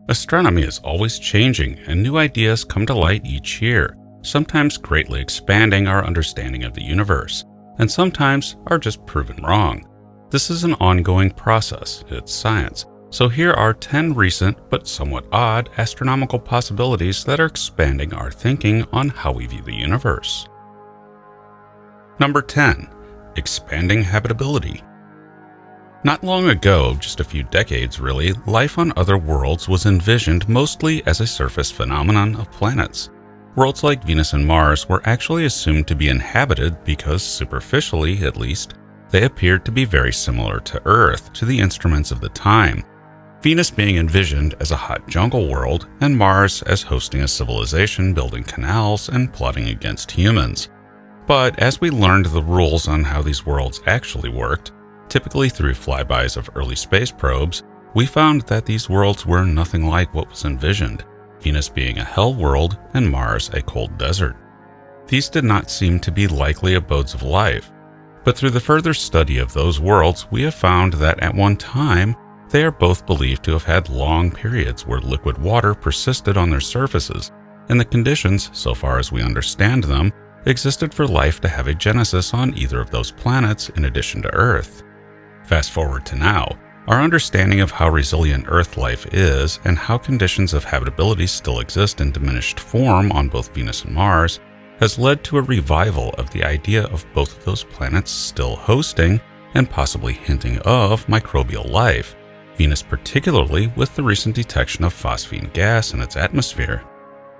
Astronomy is always changing, and new ideas come to light each year, sometimes greatly expanding our understanding of the universe, and sometimes are just proven wrong. This is an ongoing process, it's science, so here are 10 recent but somewhat odd astronomical possibilities that are expanding our thinking on how we view the universe. Number 10. Expanding habitability. Not long ago, just a few decades really, life on other worlds was envisioned mostly as a surface phenomenon of planets. Worlds like Venus and Mars were actually assumed to be inhabited because, superficially at least, they appeared to be very similar to Earth to the instruments of the time, Venus being envisioned as a hot jungle world and Mars as hosting a civilization building canals and plotting against humans. But as we learned the rules on how these worlds actually worked, typically through flybys of early space probes, we found that these worlds were nothing like what was envisioned, Venus being a hell world and Mars a cold desert. These did not seem to be likely abodes of life, but through the further study of those worlds, we have found that at one time, they are both believed to have had long periods where liquid water persisted on their surfaces, and the conditions, so far as we understand them, existed for life to have a genesis on either of those planets in addition to Earth. Fast forward to now, our understanding of how resilient Earth life is and how conditions of habitability still exist in diminished form on both Venus and Mars has led to a revival of the idea of both of those planets still hosting and possibly hinting of microbial life, Venus particularly with the recent detection of phosphine gas in its atmosphere.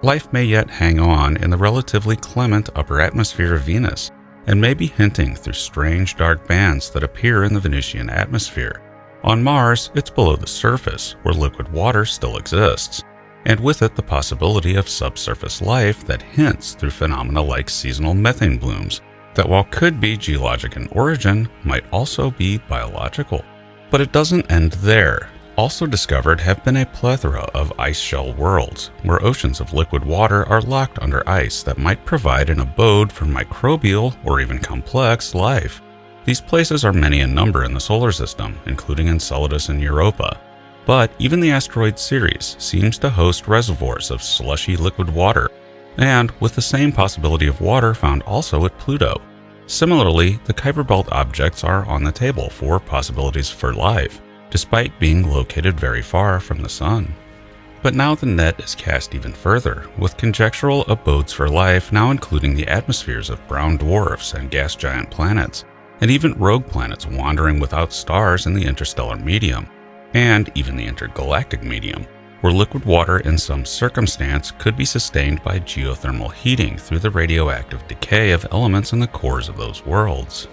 Life may yet hang on in the relatively clement upper atmosphere of Venus, and may be hinting through strange dark bands that appear in the Venusian atmosphere. On Mars, it's below the surface, where liquid water still exists, and with it the possibility of subsurface life that hints through phenomena like seasonal methane blooms, that while could be geologic in origin, might also be biological. But it doesn't end there. Also discovered have been a plethora of ice shell worlds, where oceans of liquid water are locked under ice that might provide an abode for microbial or even complex life. These places are many in number in the solar system, including Enceladus and Europa. But even the asteroid Ceres seems to host reservoirs of slushy liquid water, and with the same possibility of water found also at Pluto. Similarly, the Kuiper Belt objects are on the table for possibilities for life, despite being located very far from the Sun. But now the net is cast even further, with conjectural abodes for life now including the atmospheres of brown dwarfs and gas giant planets, and even rogue planets wandering without stars in the interstellar medium, and even the intergalactic medium, where liquid water in some circumstance could be sustained by geothermal heating through the radioactive decay of elements in the cores of those worlds.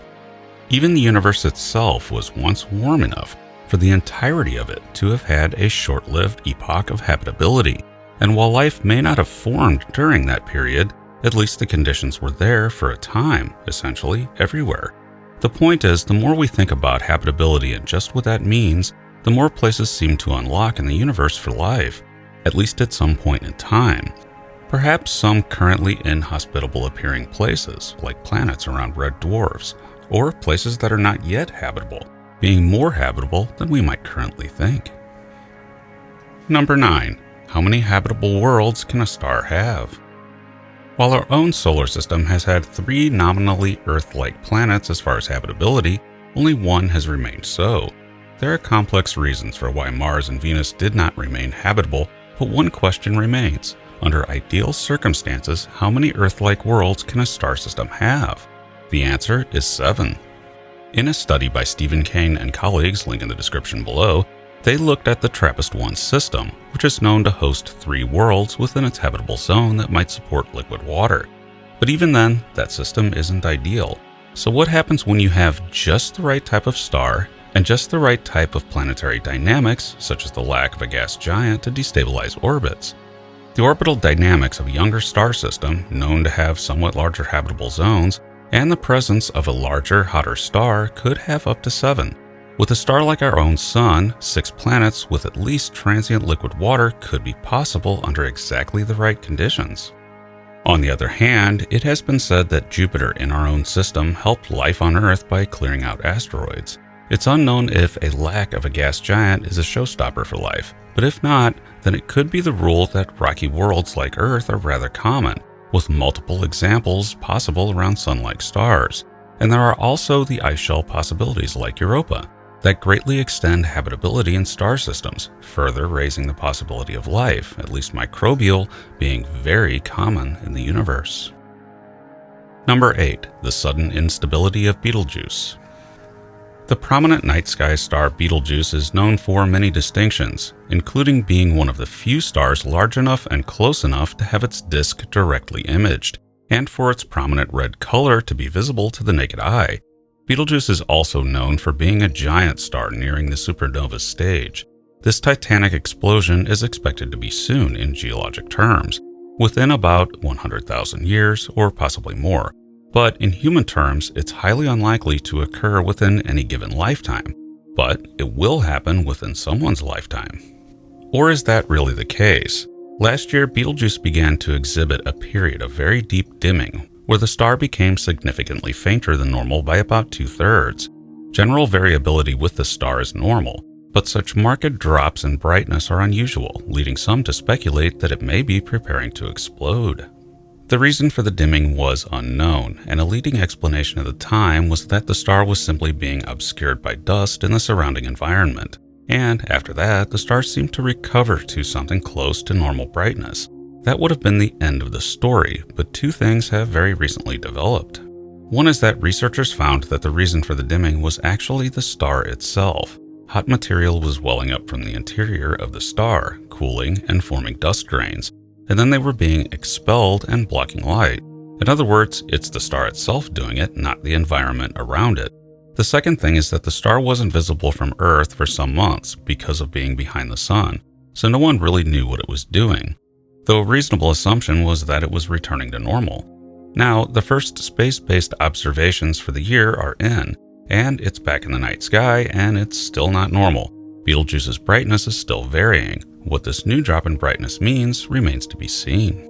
Even the universe itself was once warm enough for the entirety of it to have had a short-lived epoch of habitability, and while life may not have formed during that period, at least the conditions were there for a time, essentially everywhere. The point is, the more we think about habitability and just what that means, the more places seem to unlock in the universe for life, at least at some point in time. Perhaps some currently inhospitable appearing places, like planets around red dwarfs, or places that are not yet habitable, being more habitable than we might currently think. Number 9. How many habitable worlds can a star have? While our own solar system has had 3 nominally Earth-like planets as far as habitability, only one has remained so. There are complex reasons for why Mars and Venus did not remain habitable, but one question remains. Under ideal circumstances, how many Earth-like worlds can a star system have? The answer is 7. In a study by Stephen Kane and colleagues, link in the description below, they looked at the TRAPPIST-1 system, which is known to host 3 worlds within its habitable zone that might support liquid water. But even then, that system isn't ideal. So what happens when you have just the right type of star and just the right type of planetary dynamics, such as the lack of a gas giant to destabilize orbits? The orbital dynamics of a younger star system, known to have somewhat larger habitable zones, and the presence of a larger, hotter star could have up to 7. With a star like our own Sun, 6 planets with at least transient liquid water could be possible under exactly the right conditions. On the other hand, it has been said that Jupiter in our own system helped life on Earth by clearing out asteroids, It's unknown if a lack of a gas giant is a showstopper for life, but if not, then it could be the rule that rocky worlds like Earth are rather common, with multiple examples possible around Sun-like stars. And there are also the ice shell possibilities like Europa that greatly extend habitability in star systems, further raising the possibility of life, at least microbial, being very common in the universe. Number 8. The sudden instability of Betelgeuse. The prominent night sky star Betelgeuse is known for many distinctions, including being one of the few stars large enough and close enough to have its disk directly imaged, and for its prominent red color to be visible to the naked eye. Betelgeuse is also known for being a giant star nearing the supernova stage. This titanic explosion is expected to be soon in geologic terms, within about 100,000 years or possibly more. But in human terms, it's highly unlikely to occur within any given lifetime. But it will happen within someone's lifetime. Or is that really the case? Last year, Betelgeuse began to exhibit a period of very deep dimming, where the star became significantly fainter than normal by about 2/3. General variability with the star is normal, but such marked drops in brightness are unusual, leading some to speculate that it may be preparing to explode. The reason for the dimming was unknown, and a leading explanation at the time was that the star was simply being obscured by dust in the surrounding environment. And after that, the star seemed to recover to something close to normal brightness. That would have been the end of the story, but two things have very recently developed. One is that researchers found that the reason for the dimming was actually the star itself. Hot material was welling up from the interior of the star, cooling and forming dust grains, and then they were being expelled and blocking light. In other words, it's the star itself doing it, not the environment around it. The second thing is that the star wasn't visible from Earth for some months because of being behind the sun, so no one really knew what it was doing, though a reasonable assumption was that it was returning to normal. Now, the first space-based observations for the year are in, and it's back in the night sky, and it's still not normal. Betelgeuse's brightness is still varying. What this new drop in brightness means remains to be seen.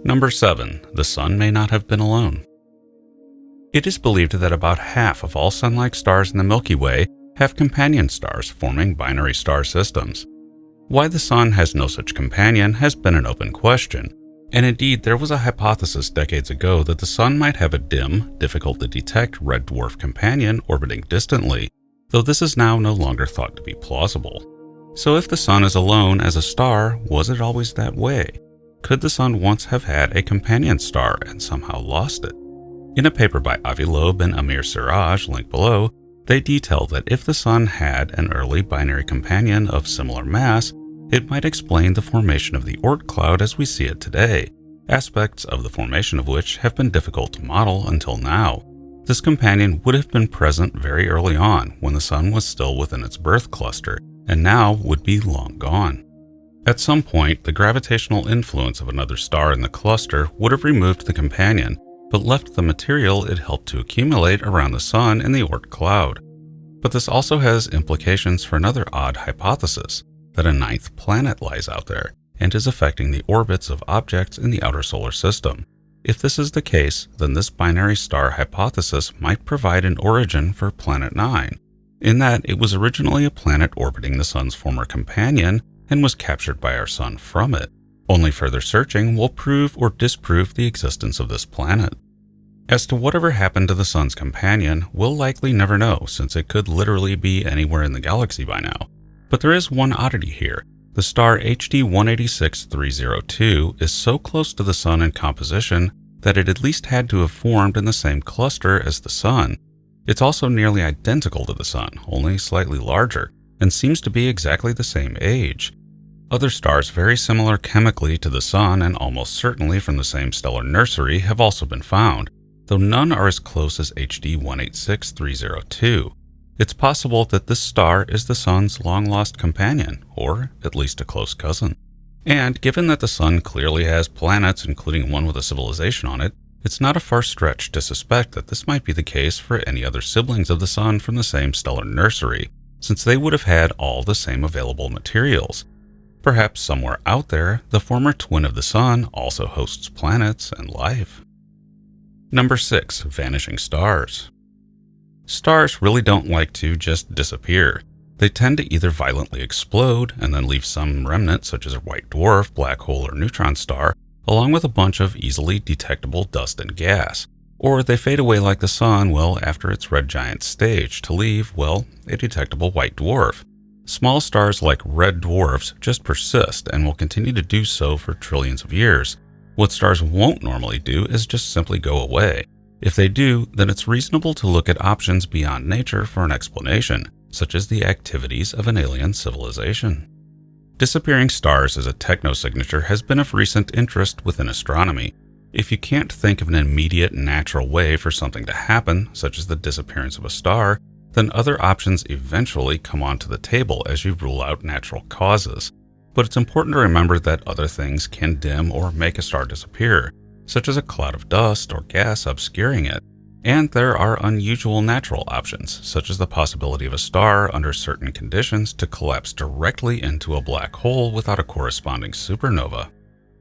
Number 7. The Sun may not have been alone. It is believed that about half of all Sun-like stars in the Milky Way have companion stars forming binary star systems. Why the Sun has no such companion has been an open question, and indeed there was a hypothesis decades ago that the Sun might have a dim, difficult-to-detect red dwarf companion orbiting distantly, though this is now no longer thought to be plausible. So if the Sun is alone as a star, was it always that way? Could the Sun once have had a companion star and somehow lost it? In a paper by Loeb and Siraj, linked below, they detail that if the Sun had an early binary companion of similar mass, it might explain the formation of the Oort cloud as we see it today, aspects of the formation of which have been difficult to model until now. This companion would have been present very early on when the Sun was still within its birth cluster, and now would be long gone. At some point, the gravitational influence of another star in the cluster would have removed the companion, but left the material it helped to accumulate around the Sun in the Oort cloud. But this also has implications for another odd hypothesis, that a ninth planet lies out there and is affecting the orbits of objects in the outer solar system. If this is the case, then this binary star hypothesis might provide an origin for Planet 9, in that it was originally a planet orbiting the Sun's former companion and was captured by our Sun from it. Only further searching will prove or disprove the existence of this planet. As to whatever happened to the Sun's companion, we'll likely never know, since it could literally be anywhere in the galaxy by now. But there is one oddity here. The star HD 186302 is so close to the Sun in composition that it at least had to have formed in the same cluster as the Sun. It's also nearly identical to the Sun, only slightly larger, and seems to be exactly the same age. Other stars very similar chemically to the Sun and almost certainly from the same stellar nursery have also been found, though none are as close as HD 186302. It's possible that this star is the Sun's long-lost companion, or at least a close cousin. And given that the Sun clearly has planets, including one with a civilization on it, it's not a far stretch to suspect that this might be the case for any other siblings of the Sun from the same stellar nursery, since they would have had all the same available materials. Perhaps somewhere out there, the former twin of the Sun also hosts planets and life. Number 6. Vanishing Stars. Stars really don't like to just disappear. They tend to either violently explode and then leave some remnant such as a white dwarf, black hole, or neutron star, along with a bunch of easily detectable dust and gas. Or they fade away like the sun will after its red giant stage to leave, well, a detectable white dwarf. Small stars like red dwarfs just persist and will continue to do so for trillions of years. What stars won't normally do is just simply go away. If they do, then it's reasonable to look at options beyond nature for an explanation, such as the activities of an alien civilization. Disappearing stars as a technosignature has been of recent interest within astronomy. If you can't think of an immediate natural way for something to happen, such as the disappearance of a star, then other options eventually come onto the table as you rule out natural causes. But it's important to remember that other things can dim or make a star disappear, such as a cloud of dust or gas obscuring it. And there are unusual natural options, such as the possibility of a star under certain conditions to collapse directly into a black hole without a corresponding supernova.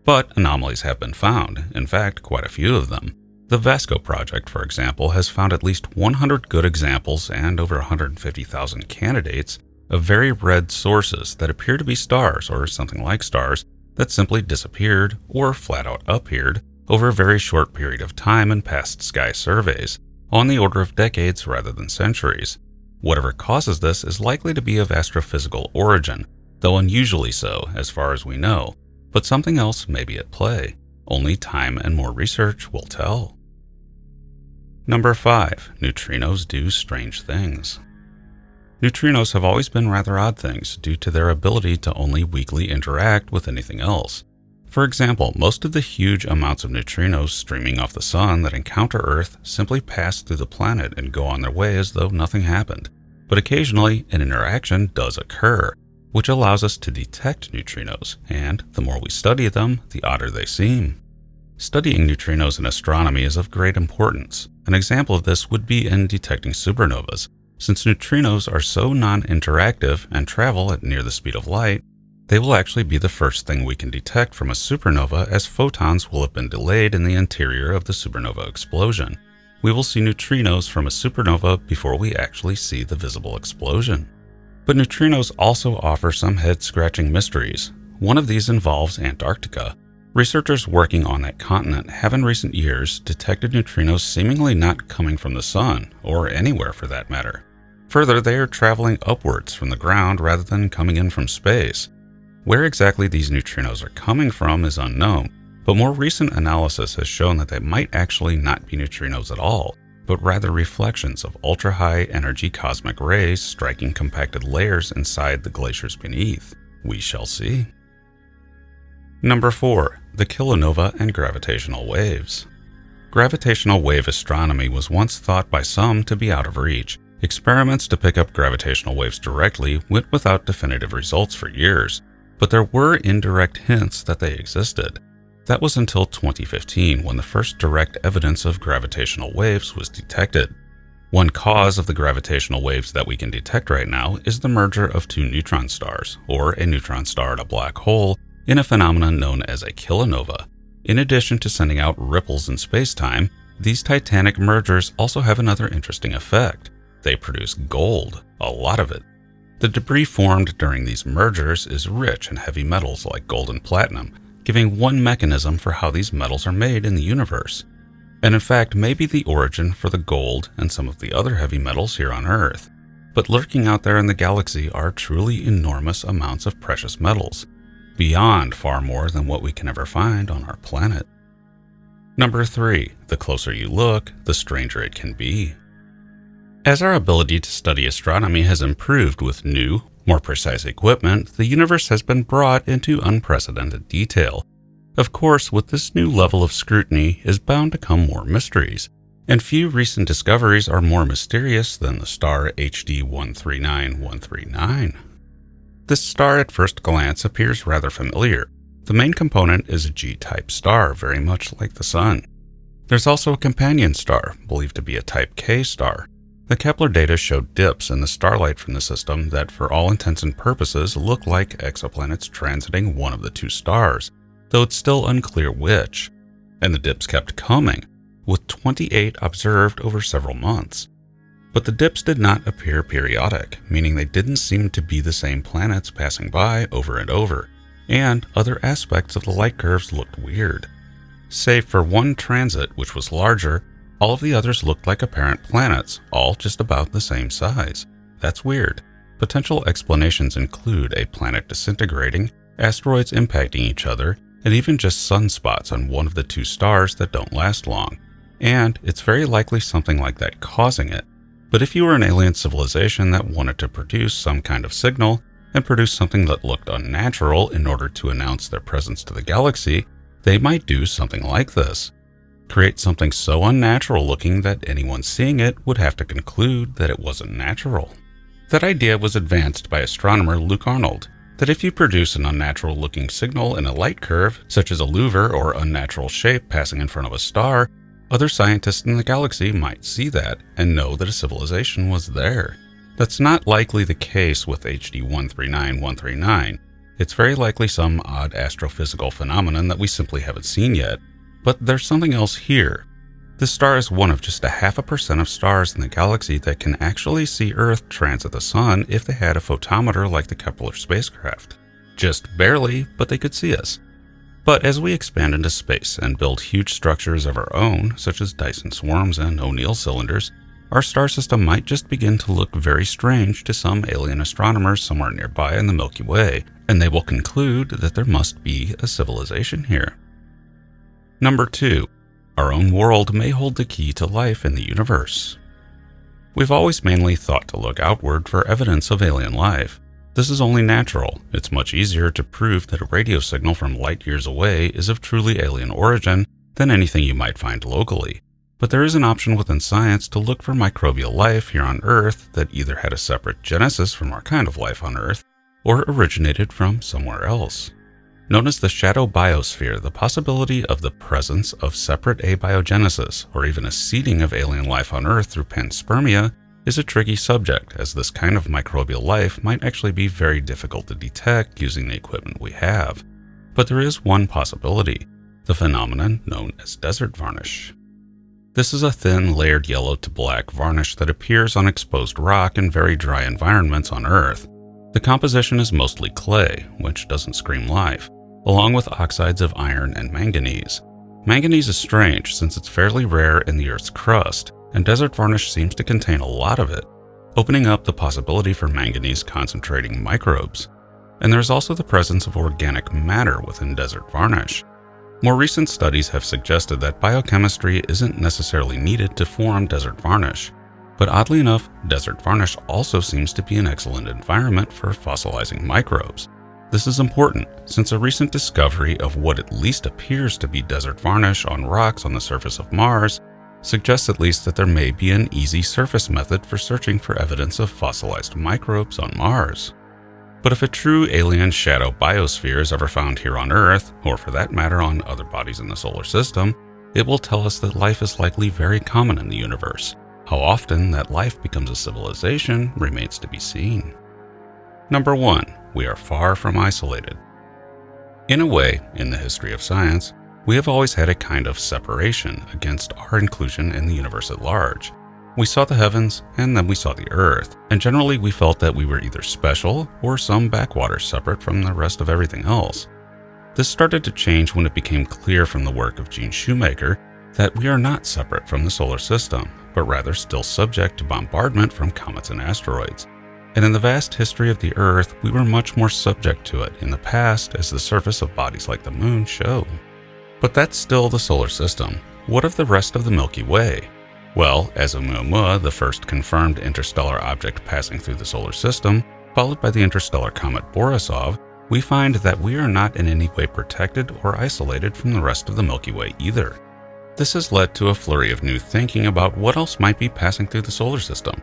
But anomalies have been found, in fact, quite a few of them. The Vasco project, for example, has found at least 100 good examples and over 150,000 candidates of very red sources that appear to be stars or something like stars that simply disappeared or flat out appeared over a very short period of time in past sky surveys, on the order of decades rather than centuries. Whatever causes this is likely to be of astrophysical origin, though unusually so as far as we know, but something else may be at play. Only time and more research will tell. Number 5. Neutrinos do strange things. Neutrinos have always been rather odd things due to their ability to only weakly interact with anything else. For example, most of the huge amounts of neutrinos streaming off the sun that encounter Earth simply pass through the planet and go on their way as though nothing happened. But occasionally, an interaction does occur, which allows us to detect neutrinos, and the more we study them, the odder they seem. Studying neutrinos in astronomy is of great importance. An example of this would be in detecting supernovas. Since neutrinos are so non-interactive and travel at near the speed of light, they will actually be the first thing we can detect from a supernova, as photons will have been delayed in the interior of the supernova explosion. We will see neutrinos from a supernova before we actually see the visible explosion. But neutrinos also offer some head-scratching mysteries. One of these involves Antarctica. Researchers working on that continent have in recent years detected neutrinos seemingly not coming from the sun, or anywhere for that matter. Further, they are traveling upwards from the ground rather than coming in from space. Where exactly these neutrinos are coming from is unknown, but more recent analysis has shown that they might actually not be neutrinos at all, but rather reflections of ultra-high energy cosmic rays striking compacted layers inside the glaciers beneath. We shall see. Number 4. The Kilonova and gravitational waves. Gravitational wave astronomy was once thought by some to be out of reach. Experiments to pick up gravitational waves directly went without definitive results for years, but there were indirect hints that they existed. That was until 2015, when the first direct evidence of gravitational waves was detected. One cause of the gravitational waves that we can detect right now is the merger of two neutron stars, or a neutron star and a black hole, in a phenomenon known as a kilonova. In addition to sending out ripples in space-time, these titanic mergers also have another interesting effect. They produce gold, a lot of it. The debris formed during these mergers is rich in heavy metals like gold and platinum, giving one mechanism for how these metals are made in the universe, and in fact may be the origin for the gold and some of the other heavy metals here on Earth. But lurking out there in the galaxy are truly enormous amounts of precious metals, beyond far more than what we can ever find on our planet. Number 3. The closer you look, the stranger it can be. As our ability to study astronomy has improved with new, more precise equipment, the universe has been brought into unprecedented detail. Of course, with this new level of scrutiny is bound to come more mysteries, and few recent discoveries are more mysterious than the star HD 139139. This star at first glance appears rather familiar. The main component is a G-type star, very much like the Sun. There's also a companion star, believed to be a Type K star. The Kepler data showed dips in the starlight from the system that for all intents and purposes look like exoplanets transiting one of the two stars, though it's still unclear which. And the dips kept coming, with 28 observed over several months. But the dips did not appear periodic, meaning they didn't seem to be the same planets passing by over and over, and other aspects of the light curves looked weird. Save for one transit, which was larger, all of the others looked like apparent planets, all just about the same size. That's weird. Potential explanations include a planet disintegrating, asteroids impacting each other, and even just sunspots on one of the two stars that don't last long. And it's very likely something like that causing it. But if you were an alien civilization that wanted to produce some kind of signal and produce something that looked unnatural in order to announce their presence to the galaxy, they might do something like this. Create something so unnatural looking that anyone seeing it would have to conclude that it wasn't natural. That idea was advanced by astronomer Luke Arnold, that if you produce an unnatural looking signal in a light curve, such as a louver or unnatural shape passing in front of a star, other scientists in the galaxy might see that and know that a civilization was there. That's not likely the case with HD 139139. It's very likely some odd astrophysical phenomenon that we simply haven't seen yet. But there's something else here. This star is one of just 0.5% of stars in the galaxy that can actually see Earth transit the Sun if they had a photometer like the Kepler spacecraft. Just barely, but they could see us. But as we expand into space and build huge structures of our own, such as Dyson swarms and O'Neill cylinders, our star system might just begin to look very strange to some alien astronomers somewhere nearby in the Milky Way, and they will conclude that there must be a civilization here. Number 2. Our own world may hold the key to life in the universe. We've always mainly thought to look outward for evidence of alien life. This is only natural. It's much easier to prove that a radio signal from light years away is of truly alien origin than anything you might find locally. But there is an option within science to look for microbial life here on Earth that either had a separate genesis from our kind of life on Earth or originated from somewhere else. Known as the shadow biosphere, the possibility of the presence of separate abiogenesis, or even a seeding of alien life on Earth through panspermia, is a tricky subject, as this kind of microbial life might actually be very difficult to detect using the equipment we have. But there is one possibility, the phenomenon known as desert varnish. This is a thin, layered yellow to black varnish that appears on exposed rock in very dry environments on Earth. The composition is mostly clay, which doesn't scream life, along with oxides of iron and manganese. Manganese is strange since it's fairly rare in the Earth's crust, and desert varnish seems to contain a lot of it, opening up the possibility for manganese concentrating microbes. And there's also the presence of organic matter within desert varnish. More recent studies have suggested that biochemistry isn't necessarily needed to form desert varnish. But oddly enough, desert varnish also seems to be an excellent environment for fossilizing microbes. This is important since a recent discovery of what at least appears to be desert varnish on rocks on the surface of Mars suggests at least that there may be an easy surface method for searching for evidence of fossilized microbes on Mars. But if a true alien shadow biosphere is ever found here on Earth, or for that matter on other bodies in the solar system, it will tell us that life is likely very common in the universe. How often that life becomes a civilization remains to be seen. Number 1. We are far from isolated. In a way, in the history of science, we have always had a kind of separation against our inclusion in the universe at large. We saw the heavens, and then we saw the Earth, and generally we felt that we were either special or some backwater separate from the rest of everything else. This started to change when it became clear from the work of Gene Shoemaker that we are not separate from the solar system, but rather still subject to bombardment from comets and asteroids. And in the vast history of the Earth, we were much more subject to it in the past, as the surface of bodies like the Moon show. But that's still the solar system. What of the rest of the Milky Way? Well, as Oumuamua, the first confirmed interstellar object passing through the solar system, followed by the interstellar comet Borisov, we find that we are not in any way protected or isolated from the rest of the Milky Way either. This has led to a flurry of new thinking about what else might be passing through the solar system.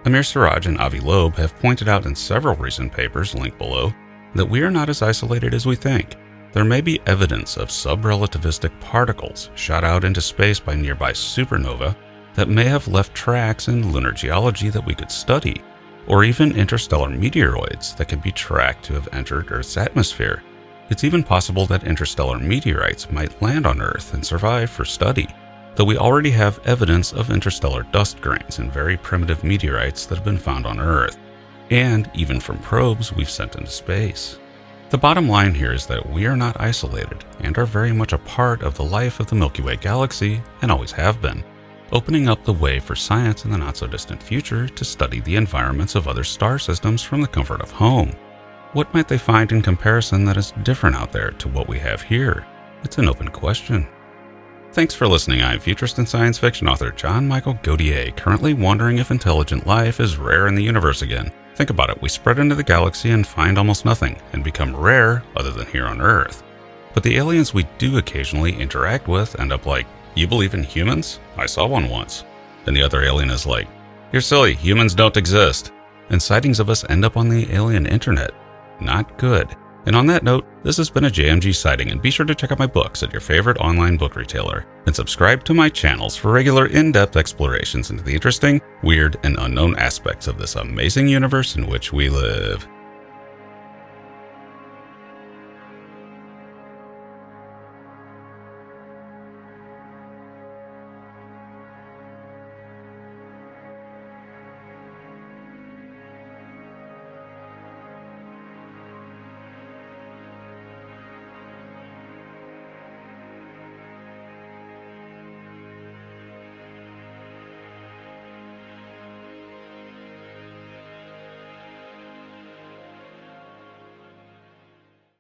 Amir Siraj and Avi Loeb have pointed out in several recent papers linked below that we are not as isolated as we think. There may be evidence of sub-relativistic particles shot out into space by nearby supernovae that may have left tracks in lunar geology that we could study, or even interstellar meteoroids that can be tracked to have entered Earth's atmosphere. It's even possible that interstellar meteorites might land on Earth and survive for study. though we already have evidence of interstellar dust grains and very primitive meteorites that have been found on Earth, and even from probes we've sent into space. The bottom line here is that we are not isolated and are very much a part of the life of the Milky Way galaxy and always have been, opening up the way for science in the not-so-distant future to study the environments of other star systems from the comfort of home. What might they find in comparison that is different out there to what we have here? It's an open question. Thanks for listening. I'm futurist and science fiction author John Michael Godier, currently wondering if intelligent life is rare in the universe again. Think about it, we spread into the galaxy and find almost nothing, and become rare other than here on Earth. But the aliens we do occasionally interact with end up like, "You believe in humans? I saw one once." And the other alien is like, "You're silly, humans don't exist." And sightings of us end up on the alien internet. Not good. And on that note, this has been a JMG sighting, and be sure to check out my books at your favorite online book retailer, and subscribe to my channels for regular in-depth explorations into the interesting, weird, and unknown aspects of this amazing universe in which we live.